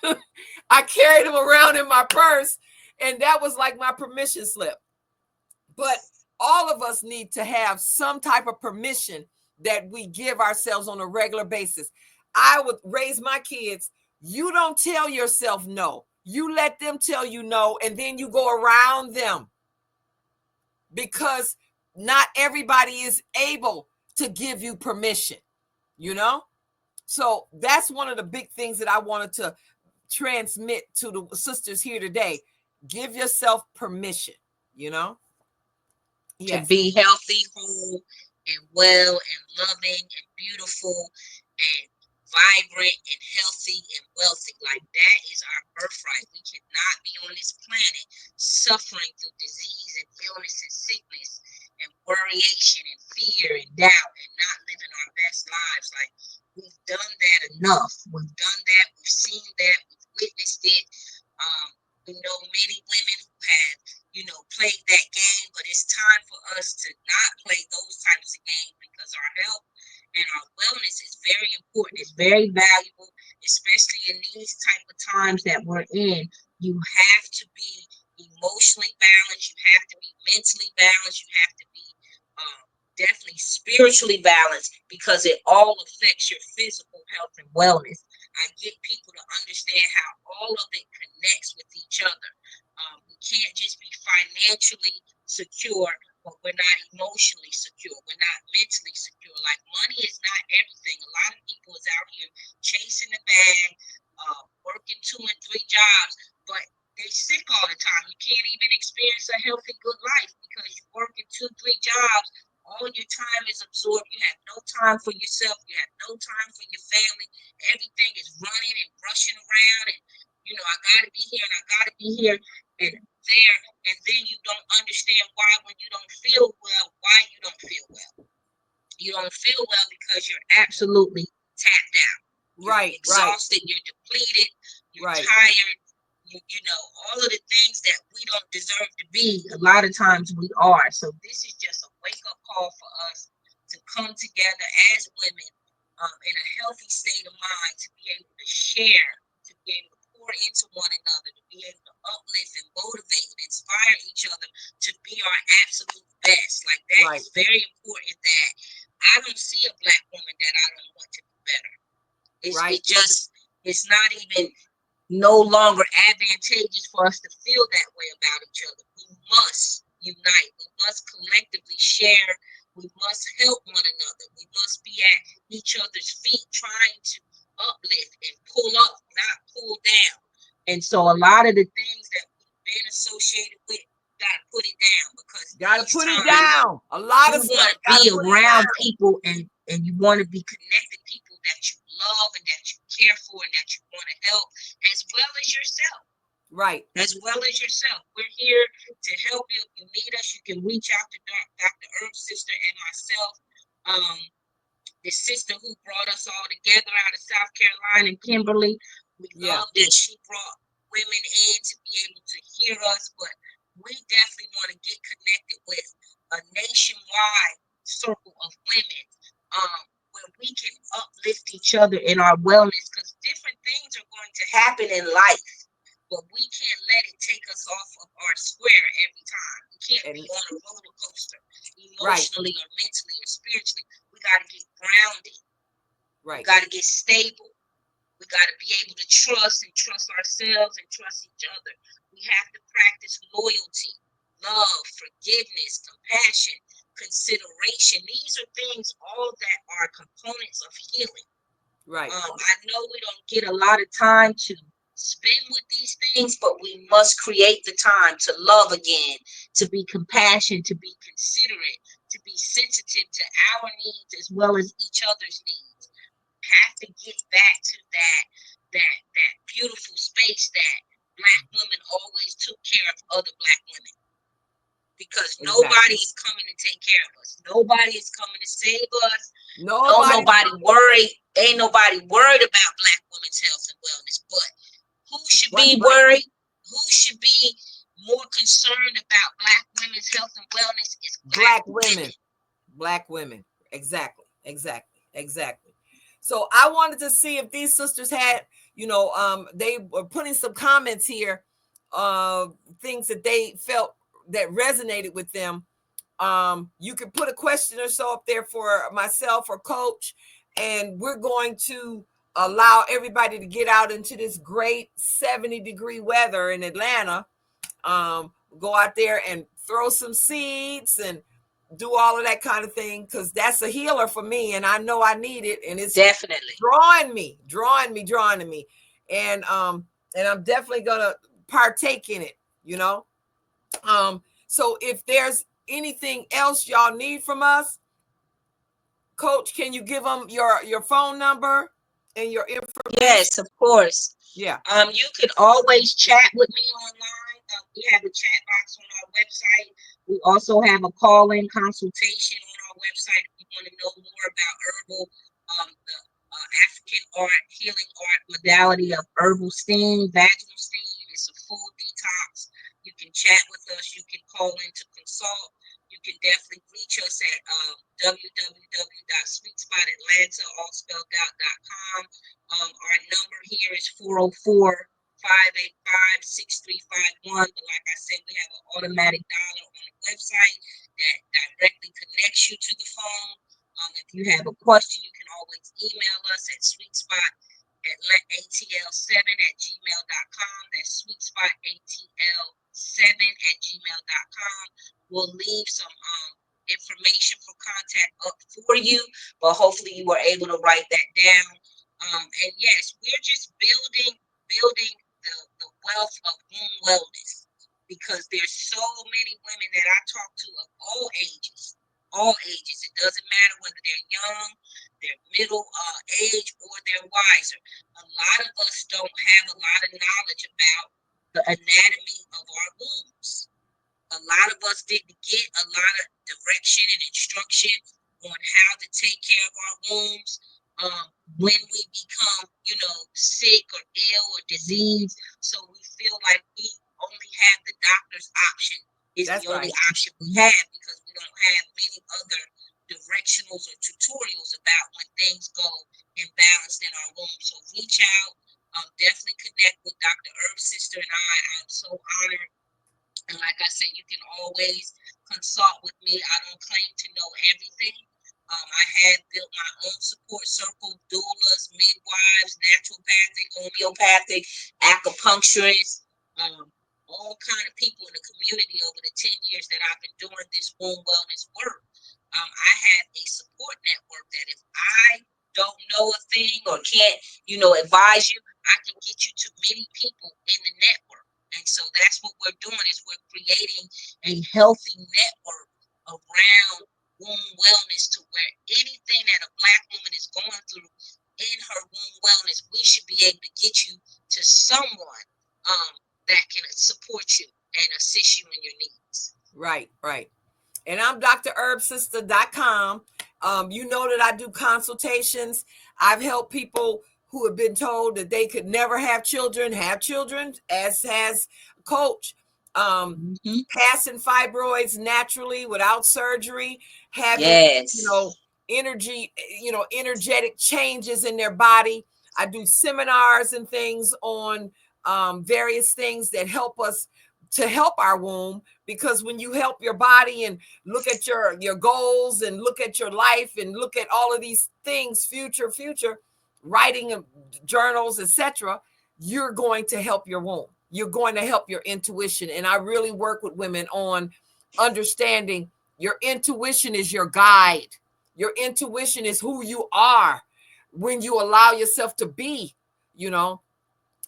I carried them around in my purse, and that was like my permission slip. But all of us need to have some type of permission that we give ourselves on a regular basis. I would raise my kids. You don't tell yourself no. You let them tell you no, and then you go around them, because not everybody is able to give you permission, you know? So that's one of the big things that I wanted to transmit to the sisters here today. Give yourself permission, you know? To Yes. be healthy, whole, and well, and loving, and beautiful, and vibrant, and healthy, and wealthy. Like, that is our birthright. We cannot be on this planet suffering through disease and illness and sickness and worryation and fear and doubt and not living our best lives. Like, we've done that enough. We've done that. We've seen that. We've witnessed it. We know many women who have, played that game, but it's time for us to not play those types of games, because our health and our wellness is very important. It's very valuable, especially in these type of times that we're in. You have to be emotionally balanced. You have to be mentally balanced. You have to be definitely spiritually balanced, because it all affects your physical health and wellness. I get people to understand how all of it connects with each other. We can't just be financially secure but we're not emotionally secure. We're not mentally secure. Like, money is not everything. A lot of people is out here chasing the bag, working 2 and 3 jobs, but they sick all the time. You can't even experience a healthy, good life because you're working 2, 3 jobs. All your time is absorbed. You have no time for yourself. You have no time for your family. Everything is running and rushing around, and I gotta be here and I gotta be here and there, and then you don't understand why when you don't feel well, why you don't feel well. You don't feel well because you're absolutely tapped out. You're Right, right, exhausted, you're depleted, you're right, tired, all of the things that we don't deserve to be, a lot of times we are. So this is just a wake-up call for us to come together as women, in a healthy state of mind, to be able to share, to be able to pour into one another, to be able to uplift and motivate and inspire each other to be our absolute best. Like, that right, is very important. That I don't see a Black woman that I don't want to be better. right, It's not even no longer advantageous for us to feel that way about each other. We must unite. We must collectively share. We must help one another. We must be at each other's feet, trying to uplift and pull up, not pull down. And so a lot of the things that we've been associated with, gotta put it down, because gotta these put it times down. A lot you of want stuff, to gotta be put it around down. people, and you want to be connected people that you love and that you care for and that you want to help, as well as yourself. Right, We're here to help you. If you need us, you can reach out to Dr. Earth's sister and myself. Um, the sister who brought us all together out of South Carolina, and Kimberly. We yeah, love that she brought women in to be able to hear us, but we definitely want to get connected with a nationwide circle of women, where we can uplift each other in our wellness, because different things are going to happen in life, but we can't let it take us off of our square every time. We can't be and on a roller coaster right, emotionally or mentally or spiritually. We got to get grounded. We right, got to get stable. We got to be able to trust ourselves and trust each other. We have to practice loyalty, love, forgiveness, compassion, consideration. These are things all that are components of healing. right, I know we don't get a lot of time to spend with these things, but we must create the time to love again, to be compassionate, to be considerate, to be sensitive to our needs as well as each other's needs. Have to get back to that beautiful space that Black women always took care of other Black women, because nobody exactly. is coming to take care of us. Nobody is coming to save us. Nobody's Nobody worried. Ain't nobody worried about Black women's health and wellness. But who should right, be right. worried? Who should be more concerned about Black women's health and wellness is Black Black women, women. Black women. Exactly, exactly, exactly. So I wanted to see if these sisters had, they were putting some comments here, things that they felt that resonated with them. You could put a question or so up there for myself or Coach, and we're going to allow everybody to get out into this great 70-degree weather in Atlanta. Go out there and throw some seeds and do all of that kind of thing, because that's a healer for me, and I know I need it, and it's Definitely. drawing to me, and I'm definitely gonna partake in it. So if there's anything else y'all need from us, Coach, can you give them your phone number and your information? Yes, of course. Yeah, You can always chat with me online. We have a chat box on our website. We also have a call-in consultation on our website if you want to know more about herbal, the African art, healing art modality of herbal steam, vaginal steam. It's a full detox. You can chat with us. You can call in to consult. You can definitely reach us at www.sweetspotatlanta.com. Our number here is 404-585-6351. But like I said, we have an automatic dialer on the website that directly connects you to the phone. If you have a question, you can always email us at sweetspot@atl7@gmail.com. That's sweetspot@atl7@gmail.com. We'll leave some information for contact up for you, but hopefully you were able to write that down. And yes, we're just building the wealth of womb wellness, because there's so many women that I talk to of all ages, all ages. It doesn't matter whether they're young, they're middle age, or they're wiser. A lot of us don't have a lot of knowledge about the anatomy of our wombs. A lot of us didn't get a lot of direction and instruction on how to take care of our wombs when we become, sick or ill or diseased. So we feel like we only have the doctor's option is That's the only right. option we have, because we don't have many other directionals or tutorials about when things go imbalanced in our womb. So reach out, definitely connect with Dr. Herb's sister and I. I'm so honored. And like I said, you can always consult with me. I don't claim to know everything. I have built my own support circle, doulas, midwives, naturopathic, homeopathic, acupuncturists, all kind of people in the community over the 10 years that I've been doing this womb wellness work. I have a support network that if I don't know a thing or can't, advise you, I can get you to many people in the network. And so that's what we're doing, is we're creating a healthy network around womb wellness, to where anything that a Black woman is going through in her womb wellness, we should be able to get you to someone that can support you and assist you in your needs. Right, right. And I'm drherbsister.com. You know that I do consultations. I've helped people who have been told that they could never have children, as has Coach. Passing fibroids naturally without surgery, having, Yes. energetic changes in their body. I do seminars and things on various things that help us to help our womb, because when you help your body and look at your goals and look at your life and look at all of these things, future writing journals, etc., you're going to help your womb. You're going to help your intuition. And I really work with women on understanding your intuition is your guide. Your intuition is who you are when you allow yourself to be,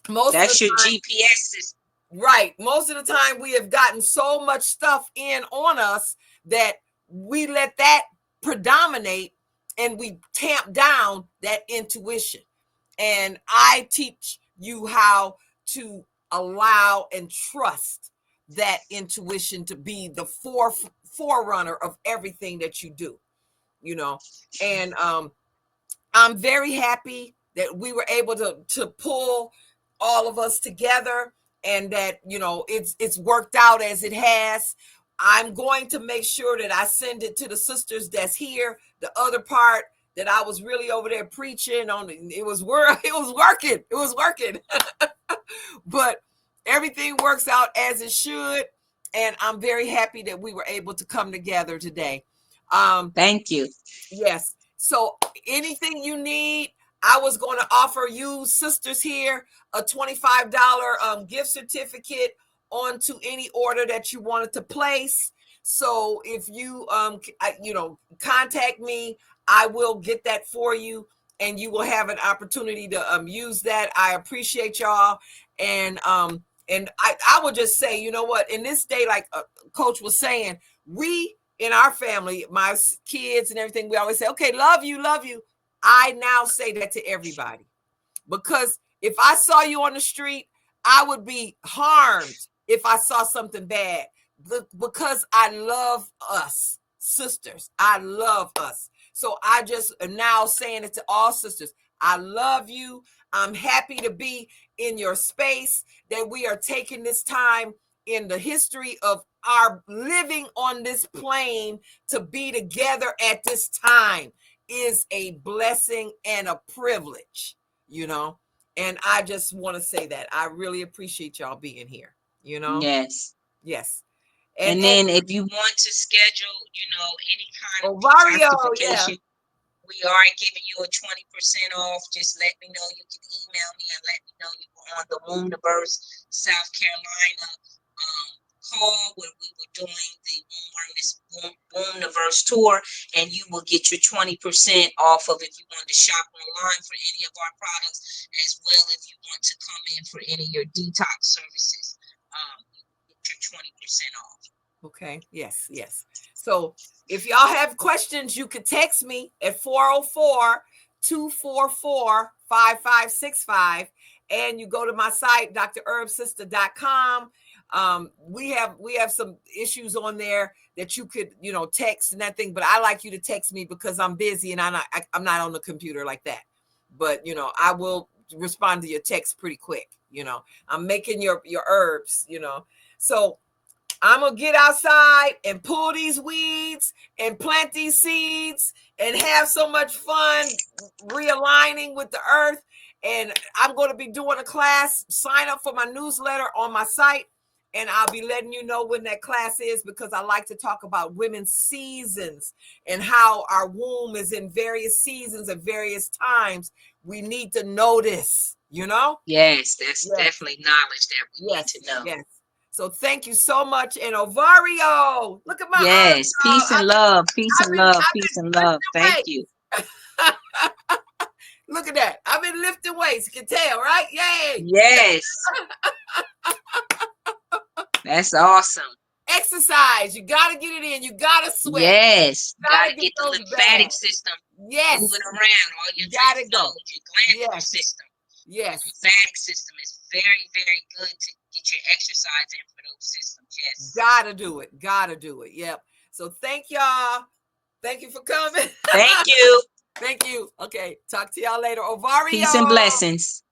most That's of the your time. GPS system. Right. Most of the time we have gotten so much stuff in on us that we let that predominate, and we tamp down that intuition. And I teach you how to allow and trust that intuition to be the forerunner of everything that you do, and I'm very happy that we were able to pull all of us together, and that it's worked out as it has. I'm going to make sure that I send it to the sisters that's here. The other part that I was really over there preaching on, it was working. But everything works out as it should, and I'm very happy that we were able to come together today. Thank you. Yes. So anything you need, I was going to offer you sisters here a $25 gift certificate onto any order that you wanted to place. So if you contact me, I will get that for you, and you will have an opportunity to use that. I appreciate y'all, and I will just say, you know what, in this day, like Coach was saying, we in our family, my kids and everything, we always say, okay, love you, love you. I now say that to everybody, because if I saw you on the street, I would be harmed if I saw something bad, because I love us sisters. I love us. So I just am now saying it to all sisters. I love you. I'm happy to be in your space, that we are taking this time in the history of our living on this plane to be together at this time is a blessing and a privilege, and I just want to say that I really appreciate y'all being here, Yes. yes. And then if you want to schedule, any kind of Ovario, yeah. detoxification, we are giving you a 20% off. Just let me know. You can email me and let me know you were on the WombNiVerse South Carolina call where we were doing the WombNiVerse tour, and you will get your 20% off of if you want to shop online for any of our products, as well if you want to come in for any of your detox services. You get your 20% off. Okay. Yes. Yes. So if y'all have questions, you could text me at 404-244-5565. And you go to my site, drherbsister.com. We have some issues on there that you could, text and that thing, but I like you to text me because I'm busy and I'm not on the computer like that. But, I will respond to your text pretty quick. I'm making your herbs, So I'm going to get outside and pull these weeds and plant these seeds and have so much fun realigning with the earth. And I'm going to be doing a class. Sign up for my newsletter on my site, and I'll be letting you know when that class is, because I like to talk about women's seasons and how our womb is in various seasons at various times. We need to know this, Yes, that's definitely knowledge that we need to know. Yes. So thank you so much. And Ovario, look at my Yes, peace and love, peace and love, peace and love. Thank you. Look at that. I've been lifting weights. You can tell, right? Yay. Yes. That's awesome. Exercise. You got to get it in. You got to sweat. Yes. Got to get the lymphatic system moving around. All your gotta go. Your glandular system. Yes. The lymphatic system is very, very good to get your exercise in for those systems. Yes. Gotta do it. Gotta do it. Yep. So thank y'all. Thank you for coming. Thank you. Thank you. Okay. Talk to y'all later. Ovario. Peace and blessings.